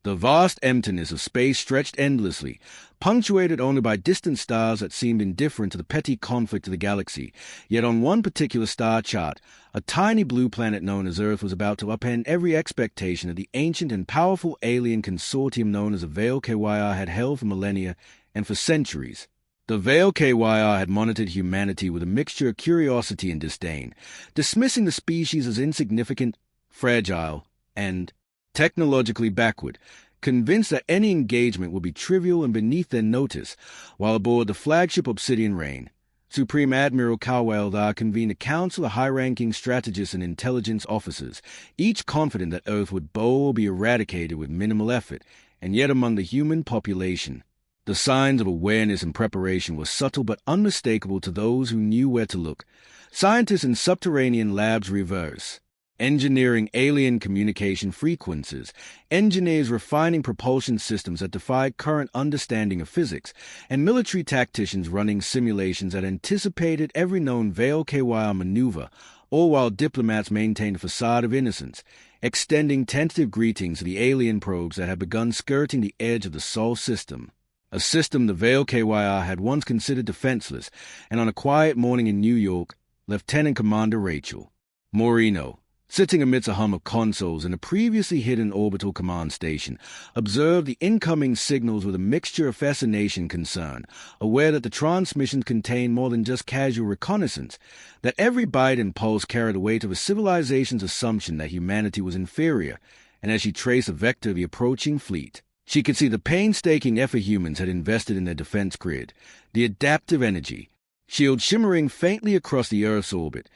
The vast emptiness of space stretched endlessly, punctuated only by distant stars that seemed indifferent to the petty conflict of the galaxy. Yet on one particular star chart, a tiny blue planet known as Earth was about to upend every expectation that the ancient and powerful alien consortium known as the Veyl'kyr had held for millennia and for centuries. The Veyl'kyr had monitored humanity with a mixture of curiosity and disdain, dismissing the species as insignificant, fragile, and technologically backward, convinced that any engagement would be trivial and beneath their notice. While aboard the flagship Obsidian Rain, Supreme Admiral Veyl'kyr convened a council of high-ranking strategists and intelligence officers, each confident that Earth would bow or be eradicated with minimal effort. And yet among the human population, the signs of awareness and preparation were subtle but unmistakable to those who knew where to look. Scientists in subterranean labs reverse engineering alien communication frequencies, engineers refining propulsion systems that defied current understanding of physics, and military tacticians running simulations that anticipated every known Veyl'kyr maneuver, all while diplomats maintained a facade of innocence, extending tentative greetings to the alien probes that had begun skirting the edge of the Sol system. A system the Veyl'kyr had once considered defenseless, and on a quiet morning in New York, Lieutenant Commander Rachel Moreno, sitting amidst a hum of consoles in a previously hidden orbital command station, observed the incoming signals with a mixture of fascination and concern, aware that the transmissions contained more than just casual reconnaissance, that every byte and pulse carried the weight of a civilization's assumption that humanity was inferior, and as she traced a vector of the approaching fleet, she could see the painstaking effort humans had invested in their defense grid, the adaptive energy, shield shimmering faintly across the Earth's orbit,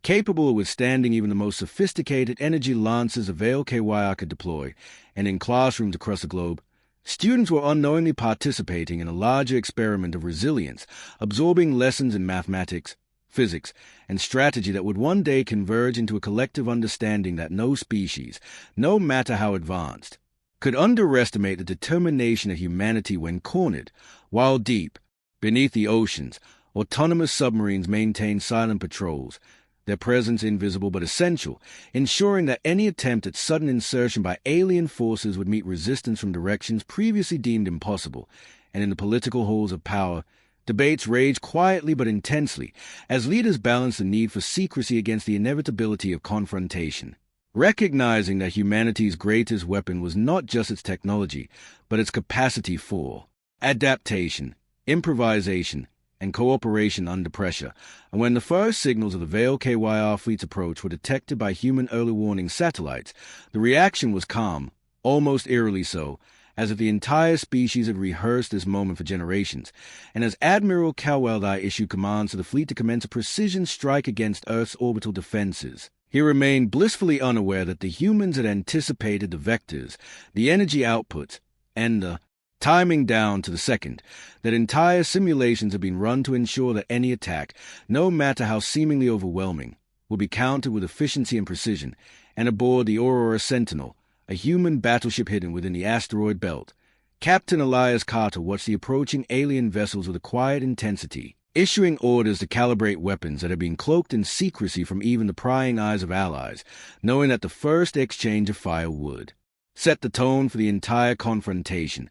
capable of withstanding even the most sophisticated energy lances a Veyl'kyr could deploy. And in classrooms across the globe, students were unknowingly participating in a larger experiment of resilience, absorbing lessons in mathematics, physics, and strategy that would one day converge into a collective understanding that no species, no matter how advanced, could underestimate the determination of humanity when cornered, while deep, beneath the oceans, autonomous submarines maintained silent patrols, their presence invisible but essential, ensuring that any attempt at sudden insertion by alien forces would meet resistance from directions previously deemed impossible. And in the political halls of power, debates raged quietly but intensely, as leaders balanced the need for secrecy against the inevitability of confrontation, recognizing that humanity's greatest weapon was not just its technology, but its capacity for adaptation, improvisation, and cooperation under pressure. And when the first signals of the Veyl'kyr fleet's approach were detected by human early warning satellites, the reaction was calm, almost eerily so, as if the entire species had rehearsed this moment for generations. And as Admiral Veyl'kyr issued commands to the fleet to commence a precision strike against Earth's orbital defenses, he remained blissfully unaware that the humans had anticipated the vectors, the energy outputs, and the timing down to the second, that entire simulations had been run to ensure that any attack, no matter how seemingly overwhelming, would be countered with efficiency and precision. And aboard the Aurora Sentinel, a human battleship hidden within the asteroid belt, Captain Elias Carter watched the approaching alien vessels with a quiet intensity, issuing orders to calibrate weapons that had been cloaked in secrecy from even the prying eyes of allies, knowing that the first exchange of fire would set the tone for the entire confrontation.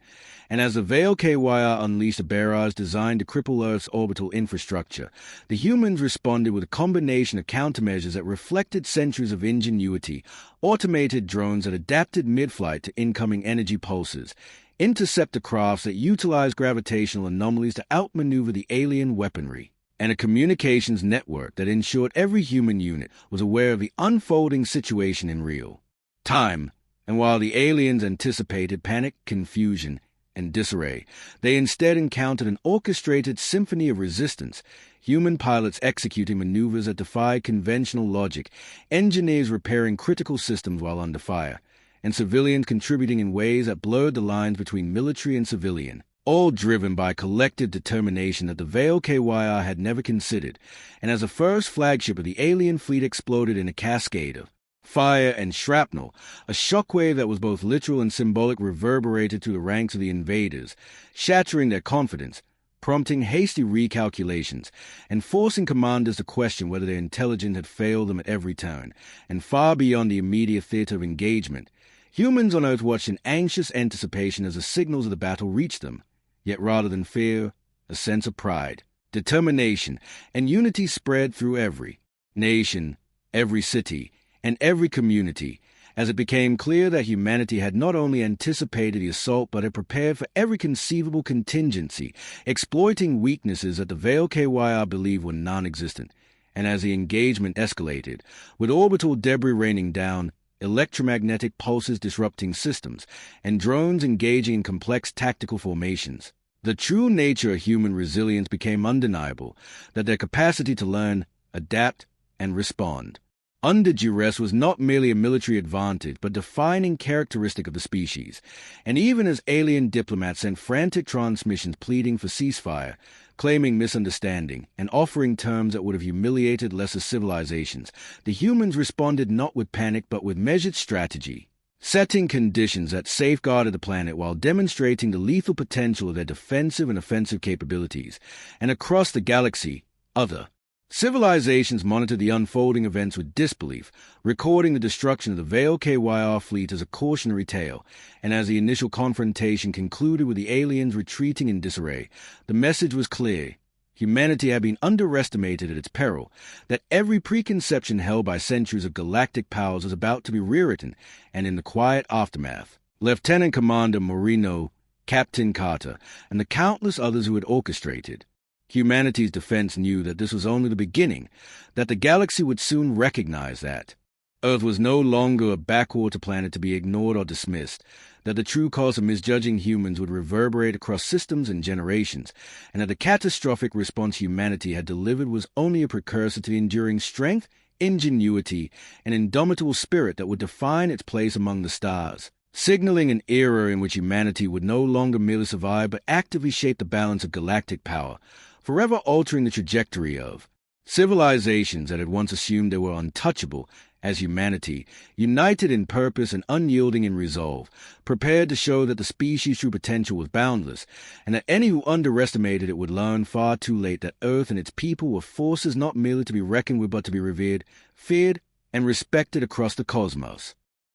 And as the Veyl'kyr unleashed a barrage designed to cripple Earth's orbital infrastructure, the humans responded with a combination of countermeasures that reflected centuries of ingenuity, automated drones that adapted mid-flight to incoming energy pulses, interceptor crafts that utilized gravitational anomalies to outmaneuver the alien weaponry, and a communications network that ensured every human unit was aware of the unfolding situation in real time. And while the aliens anticipated panic, confusion, and disarray, they instead encountered an orchestrated symphony of resistance, human pilots executing maneuvers that defied conventional logic, engineers repairing critical systems while under fire, and civilians contributing in ways that blurred the lines between military and civilian, all driven by collective determination that the Veyl'kyr had never considered. And as the first flagship of the alien fleet exploded in a cascade of fire and shrapnel, a shockwave that was both literal and symbolic reverberated through the ranks of the invaders, shattering their confidence, prompting hasty recalculations, and forcing commanders to question whether their intelligence had failed them at every turn. And far beyond the immediate theater of engagement, Humans on Earth watched in anxious anticipation as the signals of the battle reached them, yet rather than fear, a sense of pride, determination, and unity spread through every nation, every city, and every community, as it became clear that humanity had not only anticipated the assault but had prepared for every conceivable contingency, exploiting weaknesses that the Veyl'kyr believed were non-existent. And as the engagement escalated, with orbital debris raining down, electromagnetic pulses disrupting systems, and drones engaging in complex tactical formations, the true nature of human resilience became undeniable, that their capacity to learn, adapt, and respond under duress was not merely a military advantage, but a defining characteristic of the species. And even as alien diplomats sent frantic transmissions pleading for ceasefire, claiming misunderstanding, and offering terms that would have humiliated lesser civilizations, the humans responded not with panic but with measured strategy, setting conditions that safeguarded the planet while demonstrating the lethal potential of their defensive and offensive capabilities. And across the galaxy, other civilizations monitored the unfolding events with disbelief, recording the destruction of the Veyl'kyr fleet as a cautionary tale. And as the initial confrontation concluded with the aliens retreating in disarray, the message was clear. Humanity had been underestimated at its peril, that every preconception held by centuries of galactic powers was about to be rewritten, and in the quiet aftermath, Lieutenant Commander Moreno, Captain Carter, and the countless others who had orchestrated humanity's defense knew that this was only the beginning, that the galaxy would soon recognize that Earth was no longer a backwater planet to be ignored or dismissed, that the true cause of misjudging humans would reverberate across systems and generations, and that the catastrophic response humanity had delivered was only a precursor to the enduring strength, ingenuity, and indomitable spirit that would define its place among the stars, signaling an era in which humanity would no longer merely survive but actively shape the balance of galactic power, forever altering the trajectory of civilizations that had once assumed they were untouchable. As humanity, united in purpose and unyielding in resolve, prepared to show that the species' true potential was boundless, and that any who underestimated it would learn far too late that Earth and its people were forces not merely to be reckoned with but to be revered, feared, and respected across the cosmos.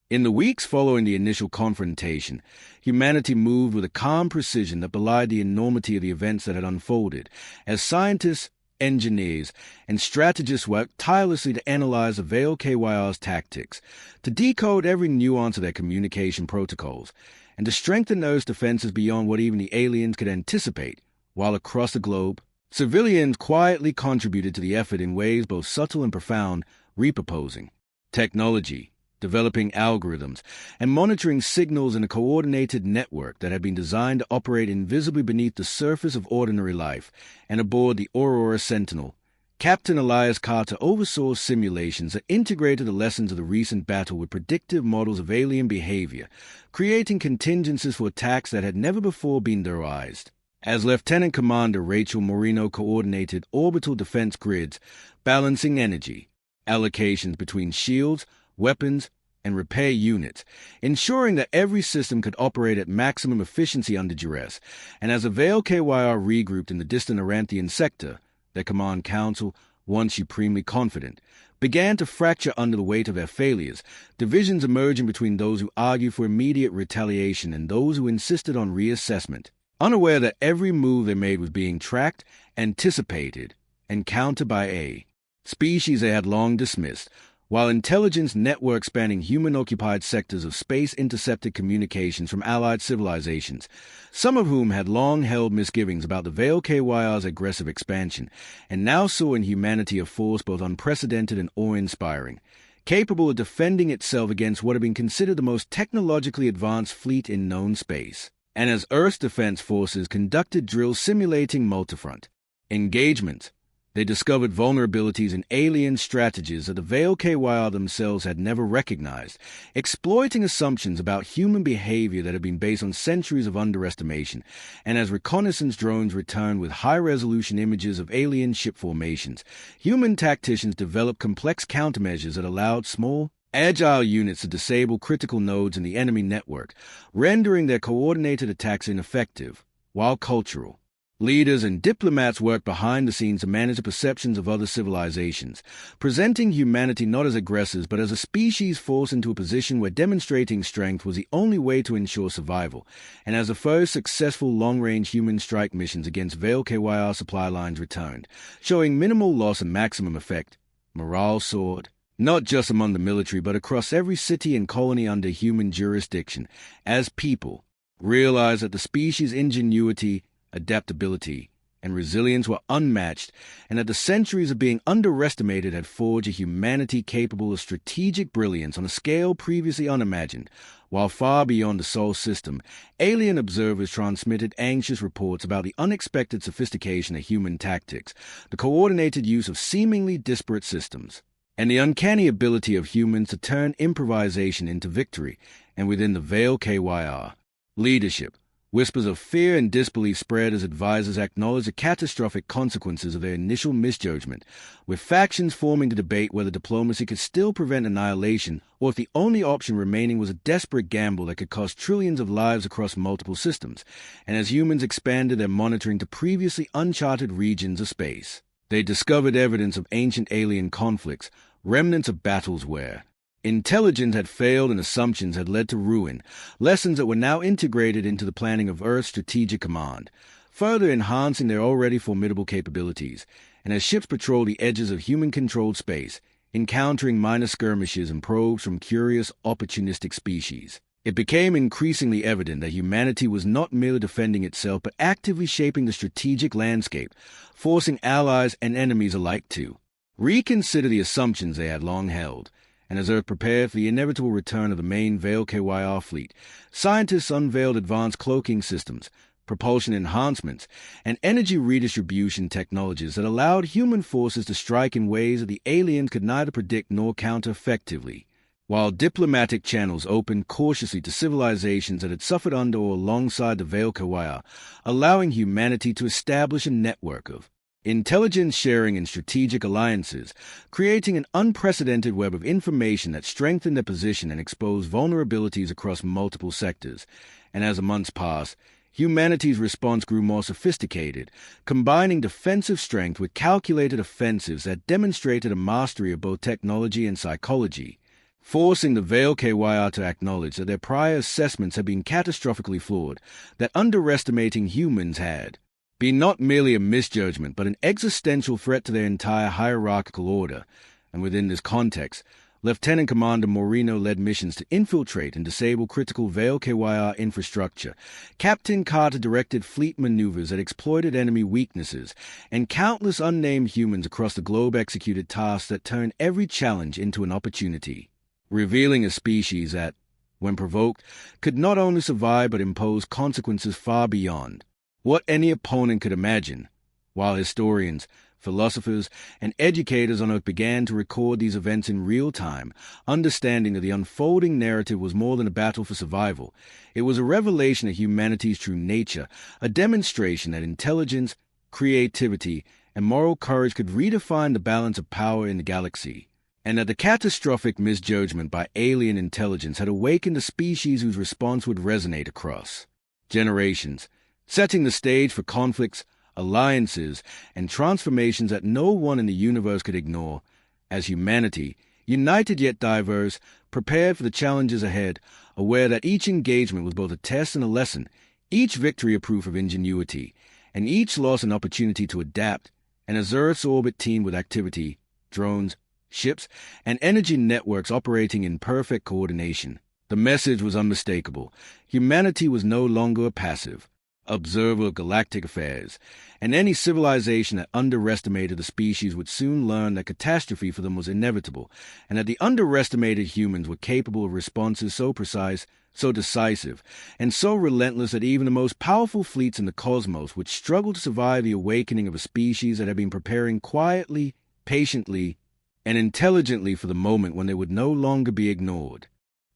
In the weeks following the initial confrontation, humanity moved with a calm precision that belied the enormity of the events that had unfolded, as scientists, engineers, and strategists worked tirelessly to analyze the Veyl'kyr's tactics, to decode every nuance of their communication protocols, and to strengthen those defenses beyond what even the aliens could anticipate, while across the globe, civilians quietly contributed to the effort in ways both subtle and profound, repurposing technology, developing algorithms, and monitoring signals in a coordinated network that had been designed to operate invisibly beneath the surface of ordinary life. And aboard the Aurora Sentinel, Captain Elias Carter oversaw simulations that integrated the lessons of the recent battle with predictive models of alien behavior, creating contingencies for attacks that had never before been devised. As Lieutenant Commander Rachel Moreno coordinated orbital defense grids, balancing energy allocations between shields, weapons, and repair units, ensuring that every system could operate at maximum efficiency under duress, and as the Veyl'kyr regrouped in the distant Aranthian sector, their command council, once supremely confident, began to fracture under the weight of their failures, divisions emerging between those who argued for immediate retaliation and those who insisted on reassessment, unaware that every move they made was being tracked, anticipated, and countered by a species they had long dismissed, while intelligence networks spanning human-occupied sectors of space intercepted communications from allied civilizations, some of whom had long held misgivings about the Veyl'kyr's aggressive expansion, and now saw in humanity a force both unprecedented and awe-inspiring, capable of defending itself against what had been considered the most technologically advanced fleet in known space. And as Earth's defense forces conducted drills simulating multifront engagements, they discovered vulnerabilities in alien strategies that the Veyl'kyr themselves had never recognized, exploiting assumptions about human behavior that had been based on centuries of underestimation. And as reconnaissance drones returned with high-resolution images of alien ship formations, human tacticians developed complex countermeasures that allowed small, agile units to disable critical nodes in the enemy network, rendering their coordinated attacks ineffective, while cultural Leaders and diplomats worked behind the scenes to manage the perceptions of other civilizations, presenting humanity not as aggressors but as a species forced into a position where demonstrating strength was the only way to ensure survival, and as the first successful long-range human strike missions against Veyl'kyr supply lines returned, showing minimal loss and maximum effect, morale soared, not just among the military but across every city and colony under human jurisdiction, as people realized that the species' ingenuity, adaptability, and resilience were unmatched, and that the centuries of being underestimated had forged a humanity capable of strategic brilliance on a scale previously unimagined. While far beyond the Sol system, alien observers transmitted anxious reports about the unexpected sophistication of human tactics, the coordinated use of seemingly disparate systems, and the uncanny ability of humans to turn improvisation into victory. And within the Veyl'kyr leadership, whispers of fear and disbelief spread as advisors acknowledged the catastrophic consequences of their initial misjudgment, with factions forming to debate whether diplomacy could still prevent annihilation or if the only option remaining was a desperate gamble that could cost trillions of lives across multiple systems. And as humans expanded their monitoring to previously uncharted regions of space, they discovered evidence of ancient alien conflicts, remnants of battles where intelligence had failed and assumptions had led to ruin, lessons that were now integrated into the planning of Earth's strategic command, further enhancing their already formidable capabilities. And as ships patrolled the edges of human-controlled space, encountering minor skirmishes and probes from curious, opportunistic species, it became increasingly evident that humanity was not merely defending itself but actively shaping the strategic landscape, forcing allies and enemies alike to reconsider the assumptions they had long held. And as Earth prepared for the inevitable return of the main Veyl'kyr fleet, scientists unveiled advanced cloaking systems, propulsion enhancements, and energy redistribution technologies that allowed human forces to strike in ways that the aliens could neither predict nor counter effectively, while diplomatic channels opened cautiously to civilizations that had suffered under or alongside the Veyl'kyr, allowing humanity to establish a network of intelligence sharing and strategic alliances, creating an unprecedented web of information that strengthened their position and exposed vulnerabilities across multiple sectors. And as the months passed, humanity's response grew more sophisticated, combining defensive strength with calculated offensives that demonstrated a mastery of both technology and psychology, forcing the Veyl'kyr to acknowledge that their prior assessments had been catastrophically flawed, that underestimating humans had be not merely a misjudgment, but an existential threat to their entire hierarchical order. And within this context, Lieutenant Commander Moreno led missions to infiltrate and disable critical Veyl'kyr infrastructure. Captain Carter directed fleet maneuvers that exploited enemy weaknesses, and countless unnamed humans across the globe executed tasks that turned every challenge into an opportunity, revealing a species that, when provoked, could not only survive but impose consequences far beyond what any opponent could imagine. While historians, philosophers, and educators on Earth began to record these events in real time, understanding that the unfolding narrative was more than a battle for survival. It was a revelation of humanity's true nature, a demonstration that intelligence, creativity, and moral courage could redefine the balance of power in the galaxy, and that the catastrophic misjudgment by alien intelligence had awakened a species whose response would resonate across generations, setting the stage for conflicts, alliances, and transformations that no one in the universe could ignore. As humanity, united yet diverse, prepared for the challenges ahead, aware that each engagement was both a test and a lesson, each victory a proof of ingenuity, and each loss an opportunity to adapt, and as Earth's orbit teemed with activity, drones, ships, and energy networks operating in perfect coordination, the message was unmistakable. Humanity was no longer a passive observer of galactic affairs, and any civilization that underestimated the species would soon learn that catastrophe for them was inevitable, and that the underestimated humans were capable of responses so precise, so decisive, and so relentless that even the most powerful fleets in the cosmos would struggle to survive the awakening of a species that had been preparing quietly, patiently, and intelligently for the moment when they would no longer be ignored.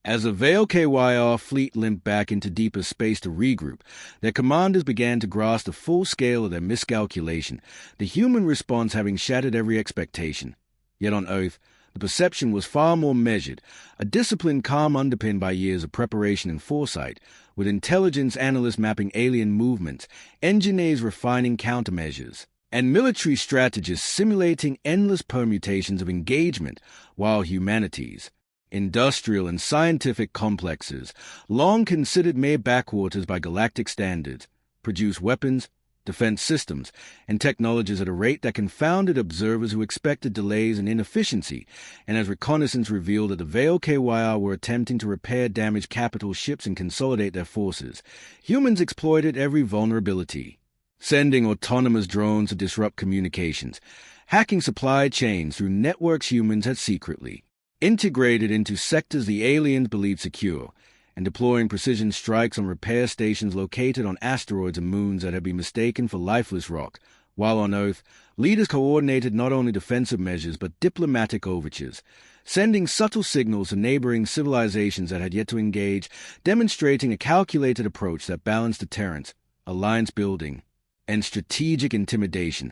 As the Veyl'kyr fleet limped back into deeper space to regroup, their commanders began to grasp the full scale of their miscalculation, the human response having shattered every expectation. Yet on Earth, the perception was far more measured, a disciplined calm underpinned by years of preparation and foresight, with intelligence analysts mapping alien movements, engineers refining countermeasures, and military strategists simulating endless permutations of engagement, while humanities, industrial and scientific complexes, long considered mere backwaters by galactic standards, produce weapons, defense systems, and technologies at a rate that confounded observers who expected delays and inefficiency, and as reconnaissance revealed that the Veyl'kyr were attempting to repair damaged capital ships and consolidate their forces, humans exploited every vulnerability, sending autonomous drones to disrupt communications, hacking supply chains through networks humans had secretly integrated into sectors the aliens believed secure, and deploying precision strikes on repair stations located on asteroids and moons that had been mistaken for lifeless rock, while on Earth, leaders coordinated not only defensive measures but diplomatic overtures, sending subtle signals to neighboring civilizations that had yet to engage, demonstrating a calculated approach that balanced deterrence, alliance building, and strategic intimidation,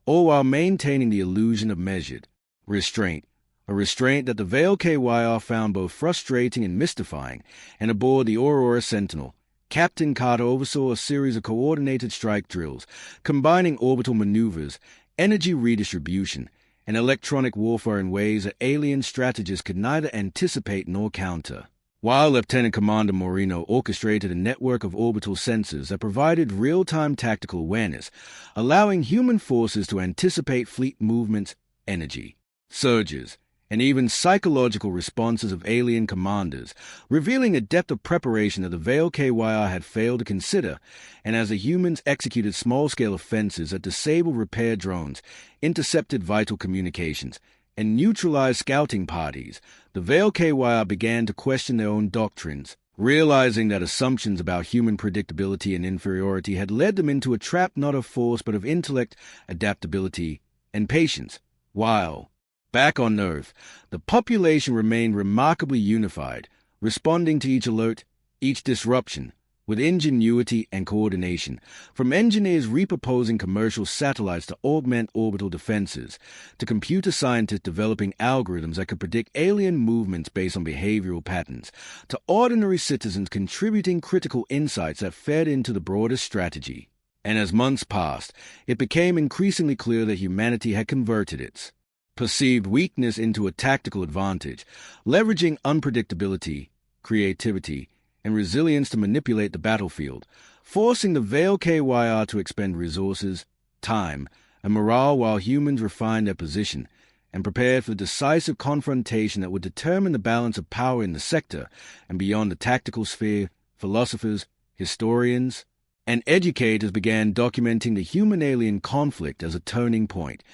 all while maintaining the illusion of measured restraint. A restraint that the Veyl'kyr found both frustrating and mystifying, and aboard the Aurora Sentinel, Captain Carter oversaw a series of coordinated strike drills, combining orbital maneuvers, energy redistribution, and electronic warfare in ways that alien strategists could neither anticipate nor counter. While Lieutenant Commander Moreno orchestrated a network of orbital sensors that provided real-time tactical awareness, allowing human forces to anticipate fleet movements, energy surges, and even psychological responses of alien commanders, revealing a depth of preparation that the Veyl'kyr had failed to consider, and as the humans executed small-scale offenses that disabled repair drones, intercepted vital communications, and neutralized scouting parties, the Veyl'kyr began to question their own doctrines, realizing that assumptions about human predictability and inferiority had led them into a trap not of force but of intellect, adaptability, and patience, while back on Earth, the population remained remarkably unified, responding to each alert, each disruption, with ingenuity and coordination, from engineers repurposing commercial satellites to augment orbital defenses, to computer scientists developing algorithms that could predict alien movements based on behavioral patterns, to ordinary citizens contributing critical insights that fed into the broader strategy. And as months passed, it became increasingly clear that humanity had converted its perceived weakness into a tactical advantage, leveraging unpredictability, creativity, and resilience to manipulate the battlefield, forcing the Veyl'kyr to expend resources, time, and morale while humans refined their position and prepared for the decisive confrontation that would determine the balance of power in the sector and beyond the tactical sphere. Philosophers, historians, and educators began documenting the human-alien conflict as a turning point,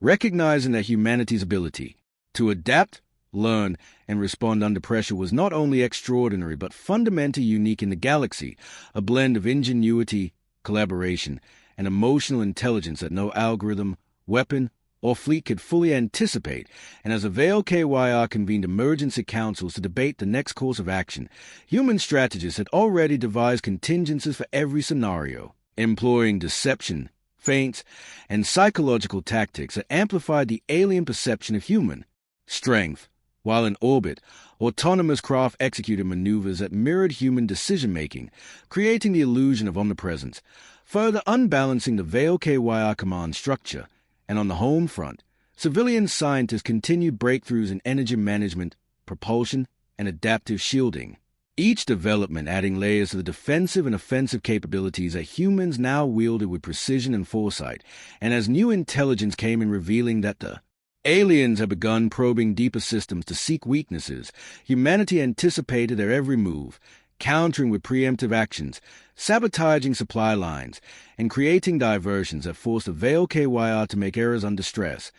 recognizing that humanity's ability to adapt, learn, and respond under pressure was not only extraordinary but fundamentally unique in the galaxy, a blend of ingenuity, collaboration, and emotional intelligence that no algorithm, weapon, or fleet could fully anticipate. And as the Veyl'kyr convened emergency councils to debate the next course of action, human strategists had already devised contingencies for every scenario, employing deception, feints, and psychological tactics that amplified the alien perception of human strength. While in orbit, autonomous craft executed maneuvers that mirrored human decision-making, creating the illusion of omnipresence, further unbalancing the Veyl'kyr command structure. And on the home front, civilian scientists continued breakthroughs in energy management, propulsion, and adaptive shielding, each development adding layers to the defensive and offensive capabilities that humans now wielded with precision and foresight. And as new intelligence came in revealing that the aliens had begun probing deeper systems to seek weaknesses, humanity anticipated their every move, countering with preemptive actions, sabotaging supply lines, and creating diversions that forced the Veyl'kyr to make errors under stress,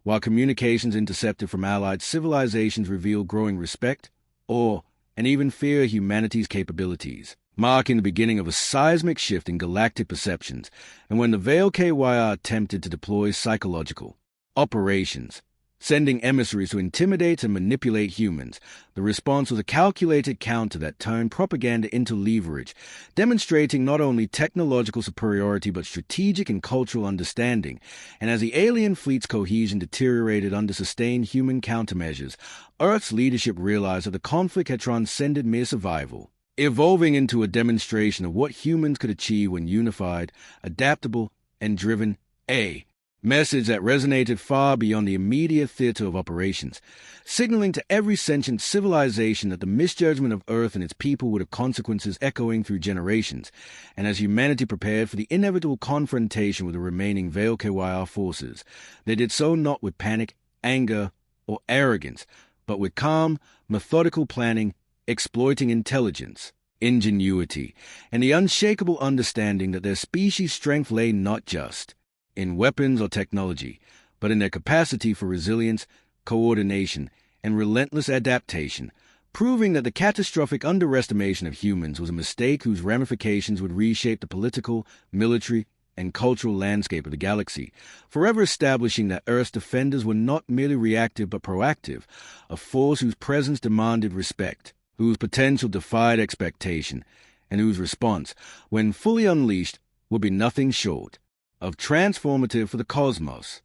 while communications intercepted from allied civilizations revealed growing respect, awe, and even fear humanity's capabilities, marking the beginning of a seismic shift in galactic perceptions. And when the Veyl'kyr attempted to deploy psychological operations, sending emissaries to intimidate and manipulate humans, the response was a calculated counter that turned propaganda into leverage, demonstrating not only technological superiority but strategic and cultural understanding. And as the alien fleet's cohesion deteriorated under sustained human countermeasures, Earth's leadership realized that the conflict had transcended mere survival. evolving into a demonstration of what humans could achieve when unified, adaptable, and driven. A message that resonated far beyond the immediate theater of operations, signaling to every sentient civilization that the misjudgment of Earth and its people would have consequences echoing through generations, and as humanity prepared for the inevitable confrontation with the remaining Veyl'kyr forces, they did so not with panic, anger, or arrogance, but with calm, methodical planning, exploiting intelligence, ingenuity, and the unshakable understanding that their species' strength lay not just in weapons or technology, but in their capacity for resilience, coordination, and relentless adaptation, proving that the catastrophic underestimation of humans was a mistake whose ramifications would reshape the political, military, and cultural landscape of the galaxy, forever establishing that Earth's defenders were not merely reactive but proactive, a force whose presence demanded respect, whose potential defied expectation, and whose response, when fully unleashed, would be nothing short of transformative for the cosmos.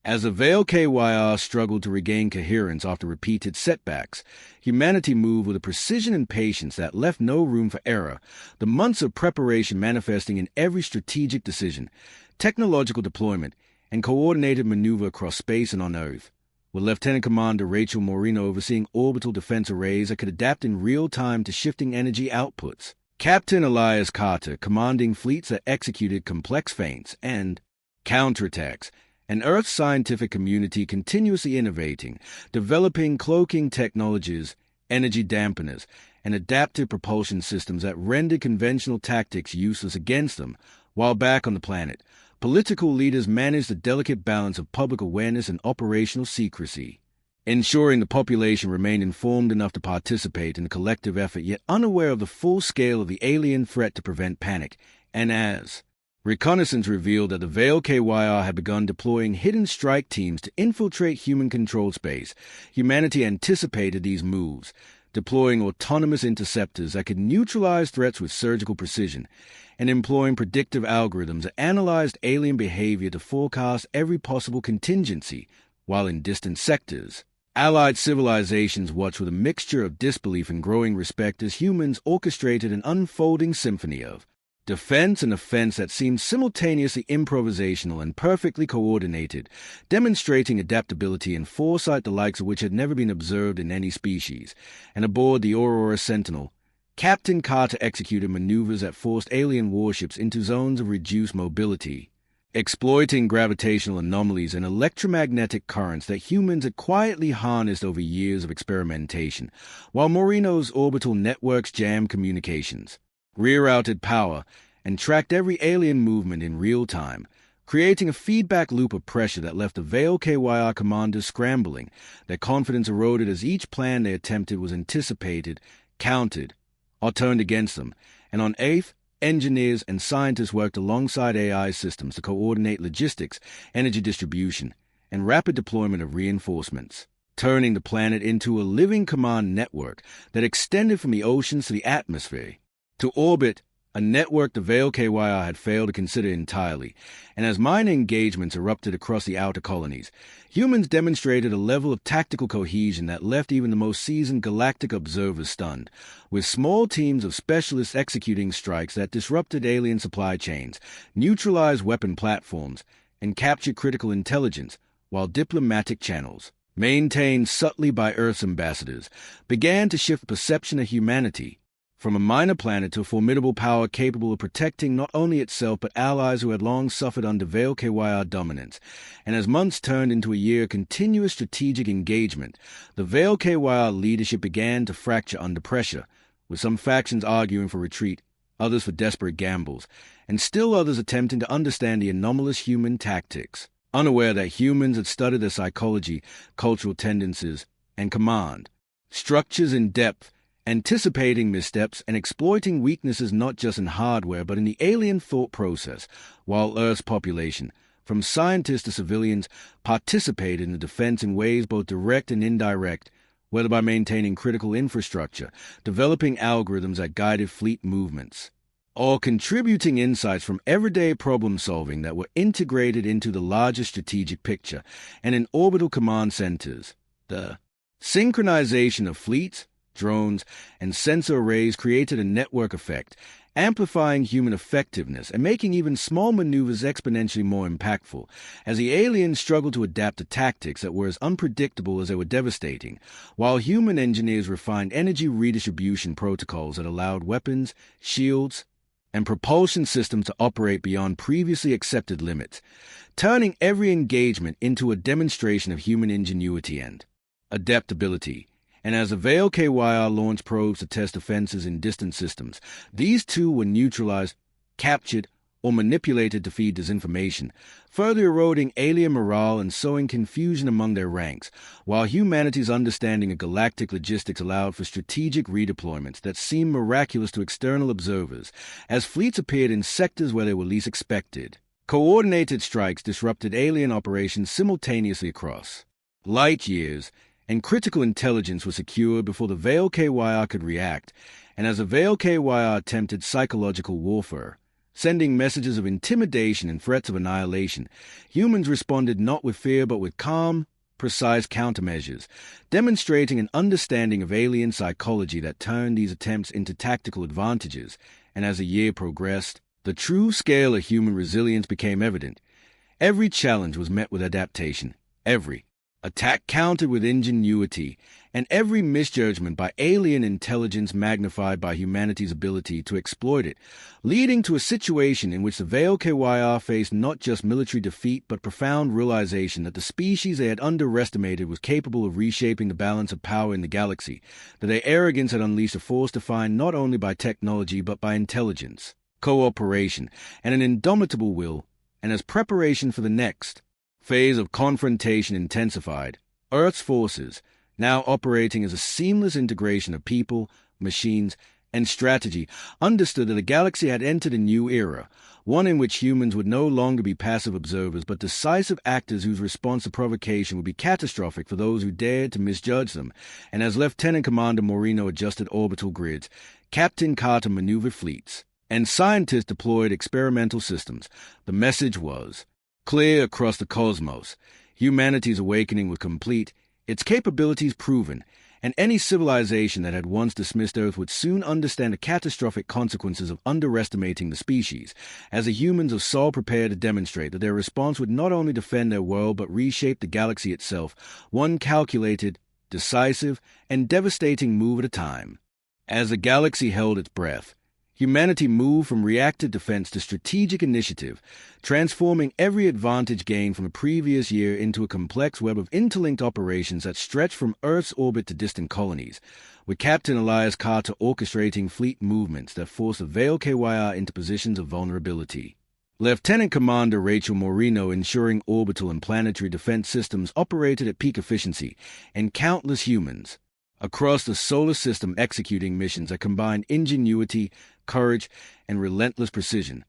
As the Veyl'kyr struggled to regain coherence after repeated setbacks, humanity moved with a precision and patience that left no room for error, the months of preparation manifesting in every strategic decision, technological deployment, and coordinated maneuver across space and on Earth, with Lieutenant Commander Rachel Moreno overseeing orbital defense arrays that could adapt in real time to shifting energy outputs, Captain Elias Carter commanding fleets that executed complex feints and counterattacks, and Earth's scientific community continuously innovating, developing cloaking technologies, energy dampeners, and adaptive propulsion systems that rendered conventional tactics useless against them. While back on the planet, political leaders managed the delicate balance of public awareness and operational secrecy, ensuring the population remained informed enough to participate in the collective effort yet unaware of the full scale of the alien threat to prevent panic. And as reconnaissance revealed that the Veyl'kyr had begun deploying hidden strike teams to infiltrate human-controlled space, humanity anticipated these moves, deploying autonomous interceptors that could neutralize threats with surgical precision, and employing predictive algorithms that analyzed alien behavior to forecast every possible contingency, while in distant sectors, allied civilizations watched with a mixture of disbelief and growing respect as humans orchestrated an unfolding symphony of defense and offense that seemed simultaneously improvisational and perfectly coordinated, demonstrating adaptability and foresight the likes of which had never been observed in any species. And aboard the Aurora Sentinel, Captain Carter executed maneuvers that forced alien warships into zones of reduced mobility, exploiting gravitational anomalies and electromagnetic currents that humans had quietly harnessed over years of experimentation, while Moreno's orbital networks jammed communications, rerouted power, and tracked every alien movement in real time, creating a feedback loop of pressure that left the Veyl'kyr commanders scrambling, their confidence eroded as each plan they attempted was anticipated, countered, or turned against them, and on Earth, engineers and scientists worked alongside AI systems to coordinate logistics, energy distribution, and rapid deployment of reinforcements, turning the planet into a living command network that extended from the oceans to the atmosphere, to orbit, a network the Veyl'kyr had failed to consider entirely, and as minor engagements erupted across the outer colonies, humans demonstrated a level of tactical cohesion that left even the most seasoned galactic observers stunned, with small teams of specialists executing strikes that disrupted alien supply chains, neutralized weapon platforms, and captured critical intelligence, while diplomatic channels, maintained subtly by Earth's ambassadors, began to shift the perception of humanity from a minor planet to a formidable power capable of protecting not only itself but allies who had long suffered under Veyl'kyr dominance. And as months turned into a year of continuous strategic engagement, the Veyl'kyr leadership began to fracture under pressure, with some factions arguing for retreat, others for desperate gambles, and still others attempting to understand the anomalous human tactics, unaware that humans had studied their psychology, cultural tendencies, and command structures in depth, anticipating missteps and exploiting weaknesses not just in hardware but in the alien thought process, while Earth's population, from scientists to civilians, participated in the defense in ways both direct and indirect, whether by maintaining critical infrastructure, developing algorithms that guided fleet movements, or contributing insights from everyday problem-solving that were integrated into the larger strategic picture. And in orbital command centers, the synchronization of fleets, drones, and sensor arrays created a network effect, amplifying human effectiveness and making even small maneuvers exponentially more impactful, as the aliens struggled to adapt to tactics that were as unpredictable as they were devastating, while human engineers refined energy redistribution protocols that allowed weapons, shields, and propulsion systems to operate beyond previously accepted limits, turning every engagement into a demonstration of human ingenuity and adaptability. And as the Veyl'kyr launched probes to test defenses in distant systems, these too were neutralized, captured, or manipulated to feed disinformation, further eroding alien morale and sowing confusion among their ranks, while humanity's understanding of galactic logistics allowed for strategic redeployments that seemed miraculous to external observers, as fleets appeared in sectors where they were least expected. Coordinated strikes disrupted alien operations simultaneously across light years, and critical intelligence was secured before the Veyl'kyr could react, and as the Veyl'kyr attempted psychological warfare, sending messages of intimidation and threats of annihilation, humans responded not with fear but with calm, precise countermeasures, demonstrating an understanding of alien psychology that turned these attempts into tactical advantages. And as the year progressed, the true scale of human resilience became evident. Every challenge was met with adaptation, every attack countered with ingenuity, and every misjudgment by alien intelligence magnified by humanity's ability to exploit it, leading to a situation in which the Veyl'kyr faced not just military defeat but profound realization that the species they had underestimated was capable of reshaping the balance of power in the galaxy, that their arrogance had unleashed a force defined not only by technology but by intelligence, cooperation, and an indomitable will. And as preparation for the next phase of confrontation intensified, Earth's forces, now operating as a seamless integration of people, machines, and strategy, understood that the galaxy had entered a new era, one in which humans would no longer be passive observers but decisive actors whose response to provocation would be catastrophic for those who dared to misjudge them. And as Lieutenant Commander Moreno adjusted orbital grids, Captain Carter maneuvered fleets, and scientists deployed experimental systems, the message was clear across the cosmos: humanity's awakening was complete, its capabilities proven, and any civilization that had once dismissed Earth would soon understand the catastrophic consequences of underestimating the species, as the humans of Sol prepared to demonstrate that their response would not only defend their world but reshape the galaxy itself, one calculated, decisive, and devastating move at a time. As the galaxy held its breath, humanity moved from reactive defense to strategic initiative, transforming every advantage gained from the previous year into a complex web of interlinked operations that stretched from Earth's orbit to distant colonies, with Captain Elias Carter orchestrating fleet movements that forced the Veyl'kyr into positions of vulnerability. Lieutenant Commander Rachel Moreno ensuring orbital and planetary defense systems operated at peak efficiency, and countless humans across the solar system executing missions that combined ingenuity, courage, and relentless precision.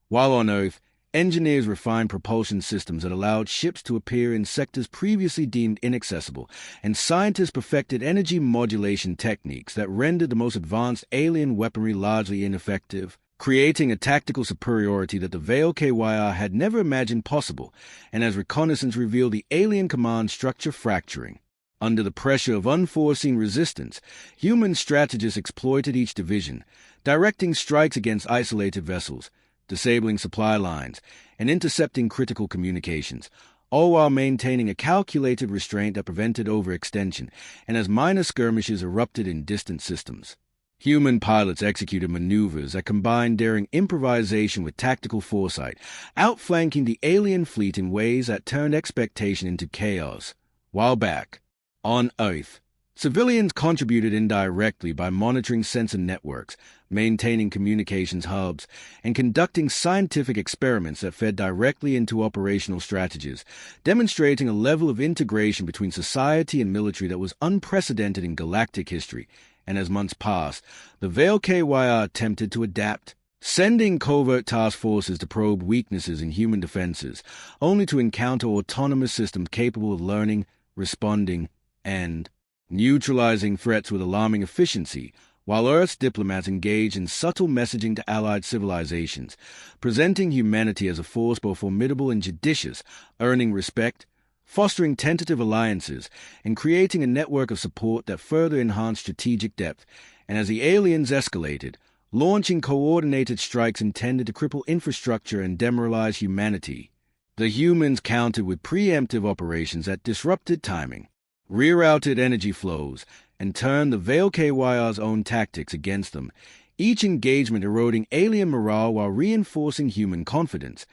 While on Earth, engineers refined propulsion systems that allowed ships to appear in sectors previously deemed inaccessible, and scientists perfected energy modulation techniques that rendered the most advanced alien weaponry largely ineffective, creating a tactical superiority that the Veyl'kyr had never imagined possible. And as reconnaissance revealed the alien command structure fracturing under the pressure of unforeseen resistance, human strategists exploited each division, directing strikes against isolated vessels, disabling supply lines, and intercepting critical communications, all while maintaining a calculated restraint that prevented overextension, and as minor skirmishes erupted in distant systems. Human pilots executed maneuvers that combined daring improvisation with tactical foresight, outflanking the alien fleet in ways that turned expectation into chaos. While back on Earth, civilians contributed indirectly by monitoring sensor networks, maintaining communications hubs, and conducting scientific experiments that fed directly into operational strategies, demonstrating a level of integration between society and military that was unprecedented in galactic history. And as months passed, the Veyl'kyr attempted to adapt, sending covert task forces to probe weaknesses in human defenses, only to encounter autonomous systems capable of learning, responding, and neutralizing threats with alarming efficiency, while Earth's diplomats engaged in subtle messaging to allied civilizations, presenting humanity as a force both formidable and judicious, earning respect, fostering tentative alliances and creating a network of support that further enhanced strategic depth. And as the aliens escalated, launching coordinated strikes intended to cripple infrastructure and demoralize humanity, the humans countered with preemptive operations that disrupted timing, rerouted energy flows, and turned the Veyl'kyr's own tactics against them, each engagement eroding alien morale while reinforcing human confidence.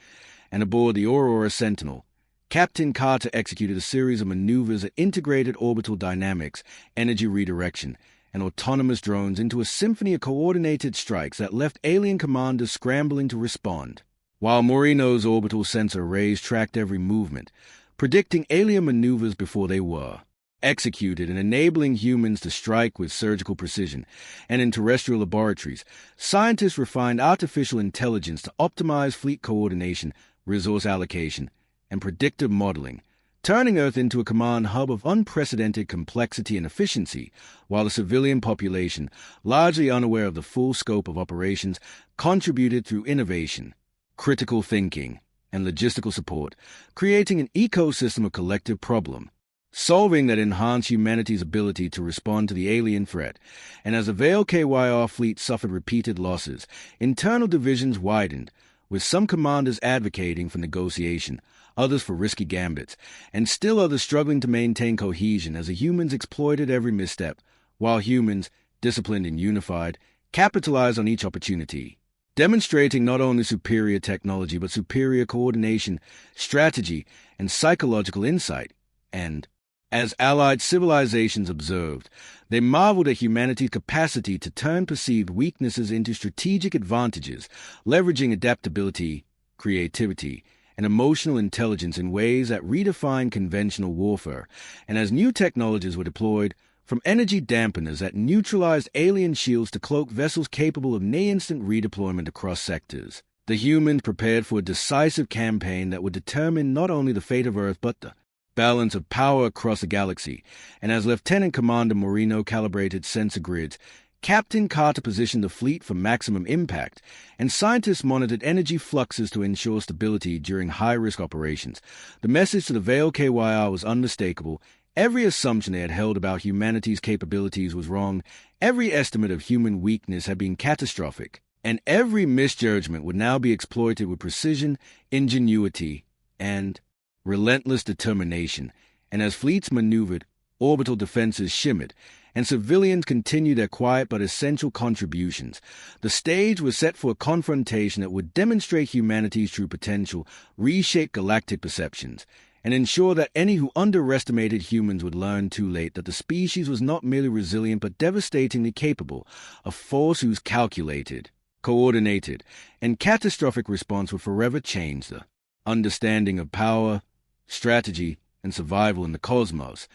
And aboard the Aurora Sentinel, Captain Carter executed a series of maneuvers that integrated orbital dynamics, energy redirection, and autonomous drones into a symphony of coordinated strikes that left alien commanders scrambling to respond, while Moreno's orbital sensor arrays tracked every movement, predicting alien maneuvers before they were executed and enabling humans to strike with surgical precision. And in terrestrial laboratories, scientists refined artificial intelligence to optimize fleet coordination, resource allocation, and predictive modeling, turning Earth into a command hub of unprecedented complexity and efficiency, while the civilian population, largely unaware of the full scope of operations, contributed through innovation, critical thinking, and logistical support, creating an ecosystem of collective problem-solving that enhanced humanity's ability to respond to the alien threat. And as the Veyl'kyr fleet suffered repeated losses, internal divisions widened, with some commanders advocating for negotiation, others for risky gambits, and still others struggling to maintain cohesion as the humans exploited every misstep, while humans, disciplined and unified, capitalized on each opportunity, demonstrating not only superior technology but superior coordination, strategy, and psychological insight. And, as allied civilizations observed, they marveled at humanity's capacity to turn perceived weaknesses into strategic advantages, leveraging adaptability, creativity, and emotional intelligence in ways that redefined conventional warfare. And as new technologies were deployed, from energy dampeners that neutralized alien shields to cloaked vessels capable of near-instant redeployment across sectors, the humans prepared for a decisive campaign that would determine not only the fate of Earth but the balance of power across the galaxy. And as Lieutenant Commander Moreno calibrated sensor grids, Captain Carter positioned the fleet for maximum impact, and scientists monitored energy fluxes to ensure stability during high-risk operations. The message to the Veyl'kyr was unmistakable. Every assumption they had held about humanity's capabilities was wrong, every estimate of human weakness had been catastrophic, and every misjudgment would now be exploited with precision, ingenuity, and relentless determination. And as fleets maneuvered, orbital defenses shimmered, and civilians continued their quiet but essential contributions, the stage was set for a confrontation that would demonstrate humanity's true potential, reshape galactic perceptions, and ensure that any who underestimated humans would learn too late that the species was not merely resilient but devastatingly capable, a force whose calculated, coordinated, and catastrophic response would forever change the understanding of power, strategy, and survival in the cosmos.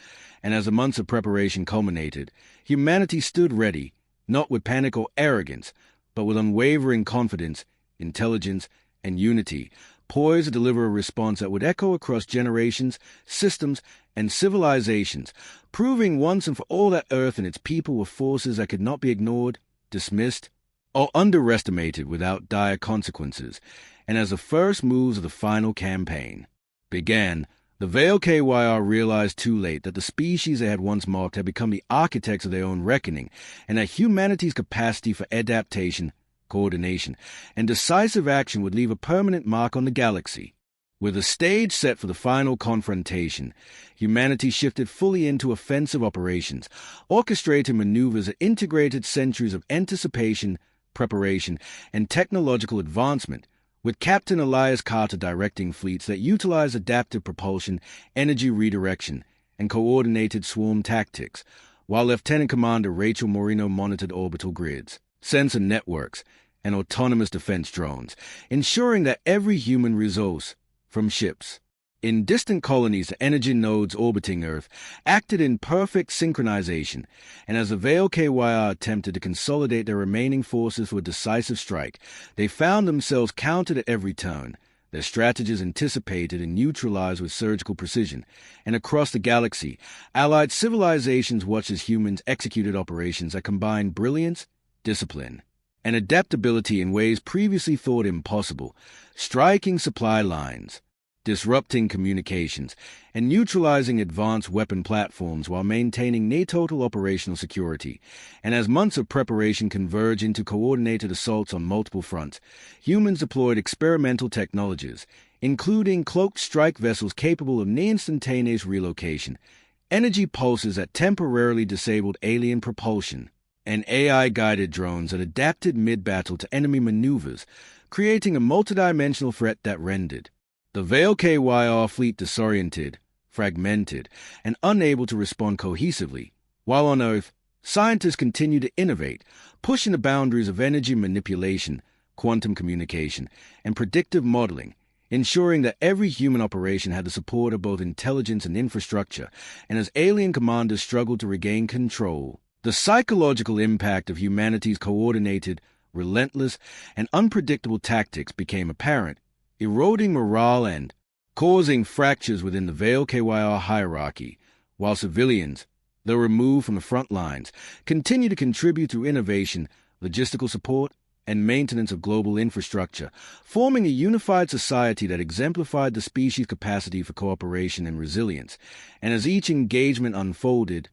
And as the months of preparation culminated, humanity stood ready, not with panic or arrogance, but with unwavering confidence, intelligence, and unity, poised to deliver a response that would echo across generations, systems, and civilizations, proving once and for all that Earth and its people were forces that could not be ignored, dismissed, or underestimated without dire consequences. And as the first moves of the final campaign began, the Veyl'kyr realized too late that the species they had once marked had become the architects of their own reckoning, and that humanity's capacity for adaptation, coordination, and decisive action would leave a permanent mark on the galaxy. With the stage set for the final confrontation, humanity shifted fully into offensive operations, orchestrating maneuvers that integrated centuries of anticipation, preparation, and technological advancement, with Captain Elias Carter directing fleets that utilized adaptive propulsion, energy redirection, and coordinated swarm tactics, while Lieutenant Commander Rachel Moreno monitored orbital grids, sensor networks, and autonomous defense drones, ensuring that every human resource, from ships in distant colonies to energy nodes orbiting Earth, acted in perfect synchronization. And as the Veyl'kyr attempted to consolidate their remaining forces for a decisive strike, they found themselves countered at every turn, their strategies anticipated and neutralized with surgical precision. And across the galaxy, allied civilizations watched as humans executed operations that combined brilliance, discipline, and adaptability in ways previously thought impossible, striking supply lines, disrupting communications, and neutralizing advanced weapon platforms while maintaining near-total operational security. And as months of preparation converge into coordinated assaults on multiple fronts, humans deployed experimental technologies, including cloaked strike vessels capable of near-instantaneous relocation, energy pulses that temporarily disabled alien propulsion, and AI-guided drones that adapted mid-battle to enemy maneuvers, creating a multidimensional threat that rendered the Veyl'kyr fleet disoriented, fragmented, and unable to respond cohesively. While on Earth, scientists continue to innovate, pushing the boundaries of energy manipulation, quantum communication, and predictive modeling, ensuring that every human operation had the support of both intelligence and infrastructure. And as alien commanders struggled to regain control, the psychological impact of humanity's coordinated, relentless, and unpredictable tactics became apparent, eroding morale and causing fractures within the Veyl'kyr hierarchy, while civilians, though removed from the front lines, continue to contribute through innovation, logistical support, and maintenance of global infrastructure, forming a unified society that exemplified the species' capacity for cooperation and resilience. And as each engagement unfolded,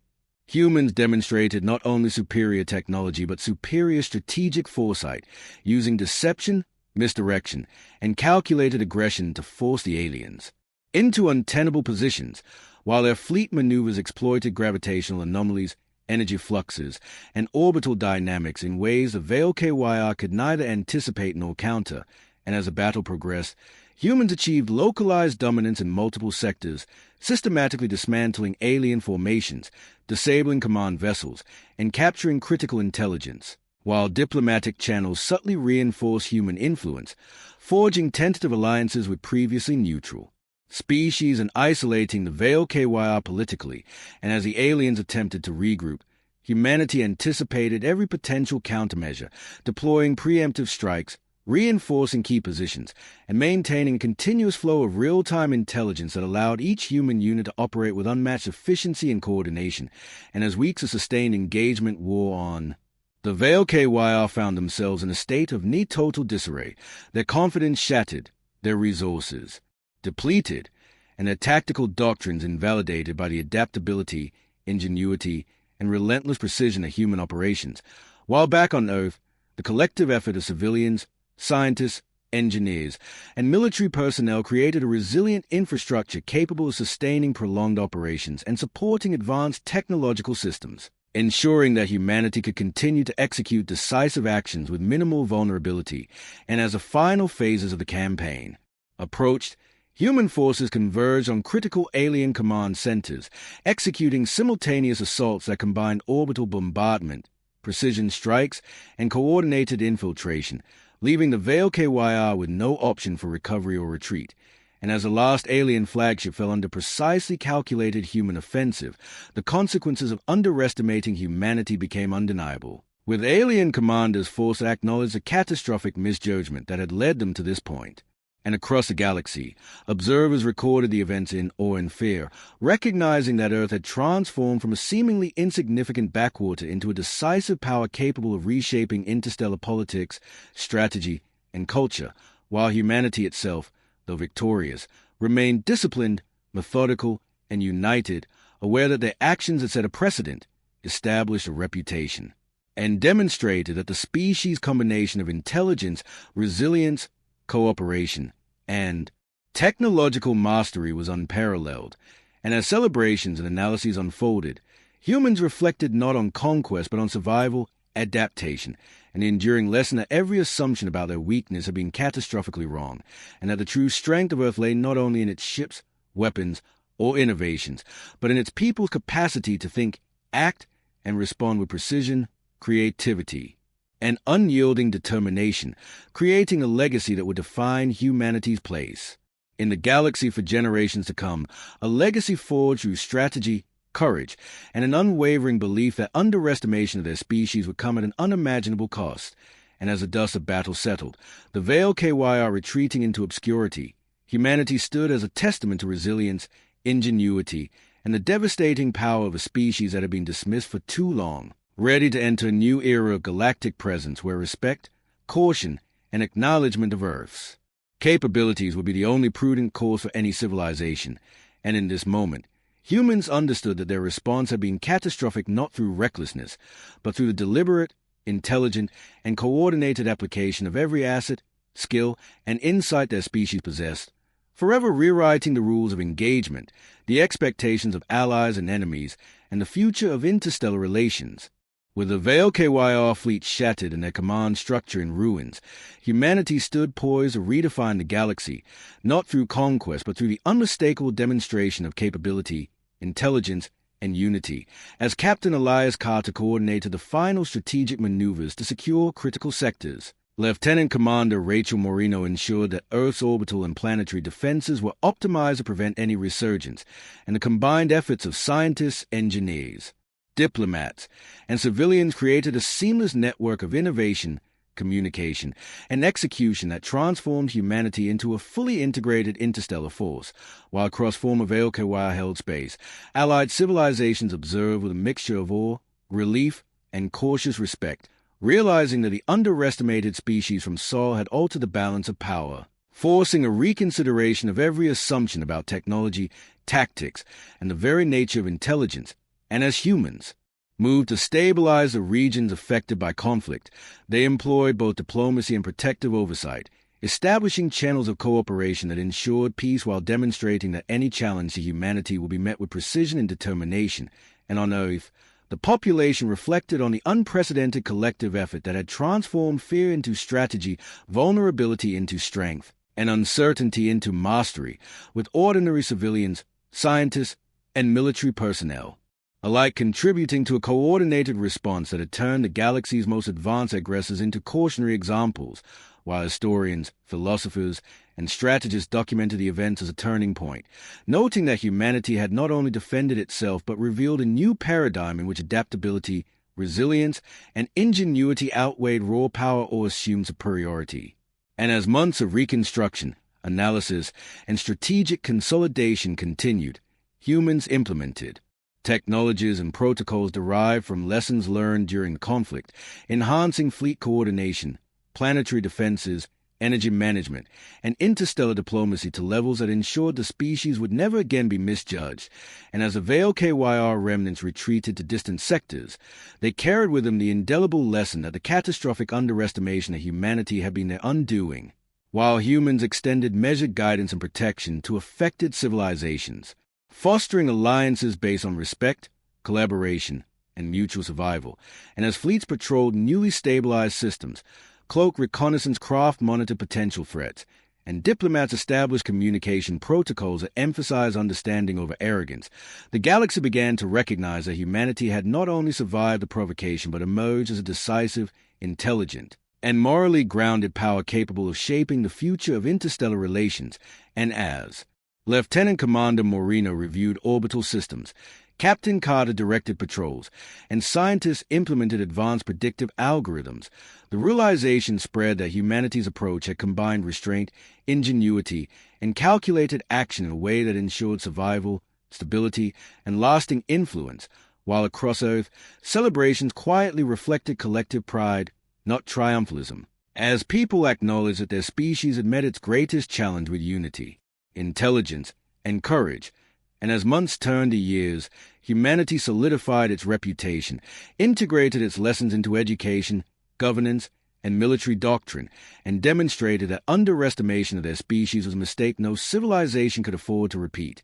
humans demonstrated not only superior technology but superior strategic foresight, using deception, misdirection, and calculated aggression to force the aliens into untenable positions, while their fleet maneuvers exploited gravitational anomalies, energy fluxes, and orbital dynamics in ways the Veyl'kyr could neither anticipate nor counter. And as the battle progressed, humans achieved localized dominance in multiple sectors, systematically dismantling alien formations, disabling command vessels, and capturing critical intelligence, while diplomatic channels subtly reinforce human influence, forging tentative alliances with previously neutral species and isolating the Veyl'kyr politically. And as the aliens attempted to regroup, humanity anticipated every potential countermeasure, deploying preemptive strikes, reinforcing key positions, and maintaining a continuous flow of real-time intelligence that allowed each human unit to operate with unmatched efficiency and coordination. And as weeks of sustained engagement wore on, the Veyl'kyr found themselves in a state of near-total disarray, their confidence shattered, their resources depleted, and their tactical doctrines invalidated by the adaptability, ingenuity, and relentless precision of human operations. While back on Earth, the collective effort of civilians, scientists, engineers, and military personnel created a resilient infrastructure capable of sustaining prolonged operations and supporting advanced technological systems, ensuring that humanity could continue to execute decisive actions with minimal vulnerability. And as the final phases of the campaign approached, human forces converged on critical alien command centers, executing simultaneous assaults that combined orbital bombardment, precision strikes, and coordinated infiltration, leaving the Veyl'kyr with no option for recovery or retreat. And as the last alien flagship fell under precisely calculated human offensive, the consequences of underestimating humanity became undeniable, with alien commanders forced to acknowledge the catastrophic misjudgment that had led them to this point. And across the galaxy, observers recorded the events in awe and fear, recognizing that Earth had transformed from a seemingly insignificant backwater into a decisive power capable of reshaping interstellar politics, strategy, and culture, while humanity itself, though victorious, remained disciplined, methodical, and united, aware that their actions had set a precedent, established a reputation, and demonstrated that the species' combination of intelligence, resilience, cooperation, and technological mastery was unparalleled. And as celebrations and analyses unfolded, humans reflected not on conquest but on survival, adaptation, and the enduring lesson that every assumption about their weakness had been catastrophically wrong, and that the true strength of Earth lay not only in its ships, weapons, or innovations, but in its people's capacity to think, act, and respond with precision, creativity, and unyielding determination, creating a legacy that would define humanity's place in the galaxy for generations to come, a legacy forged through strategy, courage, and an unwavering belief that underestimation of their species would come at an unimaginable cost. And as the dust of battle settled, the Veyl'kyr retreating into obscurity, humanity stood as a testament to resilience, ingenuity, and the devastating power of a species that had been dismissed for too long, ready to enter a new era of galactic presence where respect, caution, and acknowledgement of Earth's Capabilities would be the only prudent course for any civilization, and in this moment, humans understood that their response had been catastrophic not through recklessness, but through the deliberate, intelligent, and coordinated application of every asset, skill, and insight their species possessed, forever rewriting the rules of engagement, the expectations of allies and enemies, and the future of interstellar relations. With the Veyl'kyr fleet shattered and their command structure in ruins, humanity stood poised to redefine the galaxy, not through conquest but through the unmistakable demonstration of capability, intelligence, and unity, as Captain Elias Carter coordinated the final strategic maneuvers to secure critical sectors. Lieutenant Commander Rachel Moreno ensured that Earth's orbital and planetary defenses were optimized to prevent any resurgence, and the combined efforts of scientists, engineers, diplomats, and civilians created a seamless network of innovation, communication, and execution that transformed humanity into a fully integrated interstellar force. While across former Veyl'kyr-held space, allied civilizations observed with a mixture of awe, relief, and cautious respect, realizing that the underestimated species from Sol had altered the balance of power, forcing a reconsideration of every assumption about technology, tactics, and the very nature of intelligence. And as humans moved to stabilize the regions affected by conflict, they employed both diplomacy and protective oversight, establishing channels of cooperation that ensured peace while demonstrating that any challenge to humanity will be met with precision and determination. And on Earth, the population reflected on the unprecedented collective effort that had transformed fear into strategy, vulnerability into strength, and uncertainty into mastery, with ordinary civilians, scientists, and military personnel alike contributing to a coordinated response that had turned the galaxy's most advanced aggressors into cautionary examples, while historians, philosophers, and strategists documented the events as a turning point, noting that humanity had not only defended itself but revealed a new paradigm in which adaptability, resilience, and ingenuity outweighed raw power or assumed superiority. And as months of reconstruction, analysis, and strategic consolidation continued, humans implemented technologies and protocols derived from lessons learned during the conflict, enhancing fleet coordination, planetary defenses, energy management, and interstellar diplomacy to levels that ensured the species would never again be misjudged. And as the Veyl'kyr remnants retreated to distant sectors, they carried with them the indelible lesson that the catastrophic underestimation of humanity had been their undoing, while humans extended measured guidance and protection to affected civilizations, fostering alliances based on respect, collaboration, and mutual survival. And as fleets patrolled newly stabilized systems, Cloaked reconnaissance craft monitored potential threats, and diplomats established communication protocols that emphasized understanding over arrogance, the galaxy began to recognize that humanity had not only survived the provocation but emerged as a decisive, intelligent, and morally grounded power capable of shaping the future of interstellar relations. And as Lieutenant Commander Moreno reviewed orbital systems, Captain Carter directed patrols, and scientists implemented advanced predictive algorithms, the realization spread that humanity's approach had combined restraint, ingenuity, and calculated action in a way that ensured survival, stability, and lasting influence, while across Earth, celebrations quietly reflected collective pride, not triumphalism, as people acknowledged that their species had met its greatest challenge with unity, intelligence, and courage. And as months turned to years, humanity solidified its reputation, integrated its lessons into education, governance, and military doctrine, and demonstrated that underestimation of their species was a mistake no civilization could afford to repeat.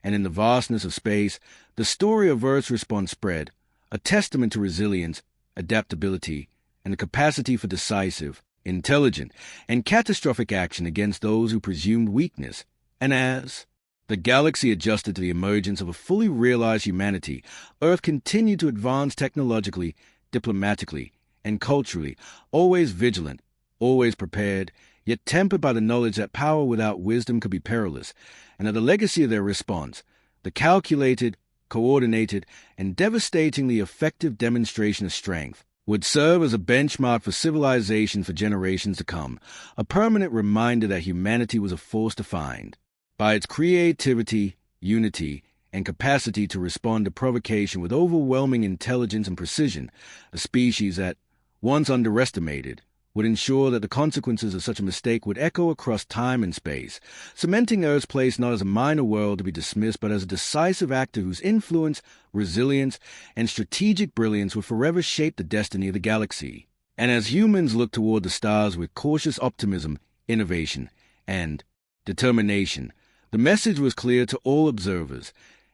And in the vastness of space, the story of Earth's response spread, a testament to resilience, adaptability, and the capacity for decisive, intelligent, and catastrophic action against those who presumed weakness. And as the galaxy adjusted to the emergence of a fully realized humanity, Earth continued to advance technologically, diplomatically, and culturally, always vigilant, always prepared, yet tempered by the knowledge that power without wisdom could be perilous, and that the legacy of their response, the calculated, coordinated, and devastatingly effective demonstration of strength, would serve as a benchmark for civilization for generations to come, a permanent reminder that humanity was a force to find. By its creativity, unity, and capacity to respond to provocation with overwhelming intelligence and precision, a species that, once underestimated, would ensure that the consequences of such a mistake would echo across time and space, cementing Earth's place not as a minor world to be dismissed, but as a decisive actor whose influence, resilience, and strategic brilliance would forever shape the destiny of the galaxy. And as humans look toward the stars with cautious optimism, innovation, and determination, the message was clear to all observers.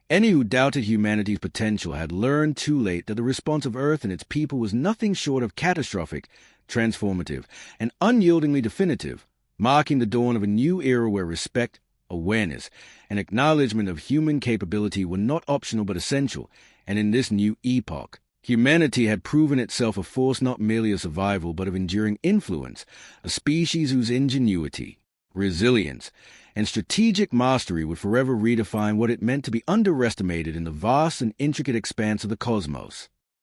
Any who doubted humanity's potential had learned too late that the response of Earth and its people was nothing short of catastrophic, transformative, and unyieldingly definitive, marking the dawn of a new era where respect, awareness, and acknowledgement of human capability were not optional but essential. And in this new epoch, humanity had proven itself a force not merely of survival but of enduring influence, a species whose ingenuity, resilience, and strategic mastery would forever redefine what it meant to be underestimated in the vast and intricate expanse of the cosmos.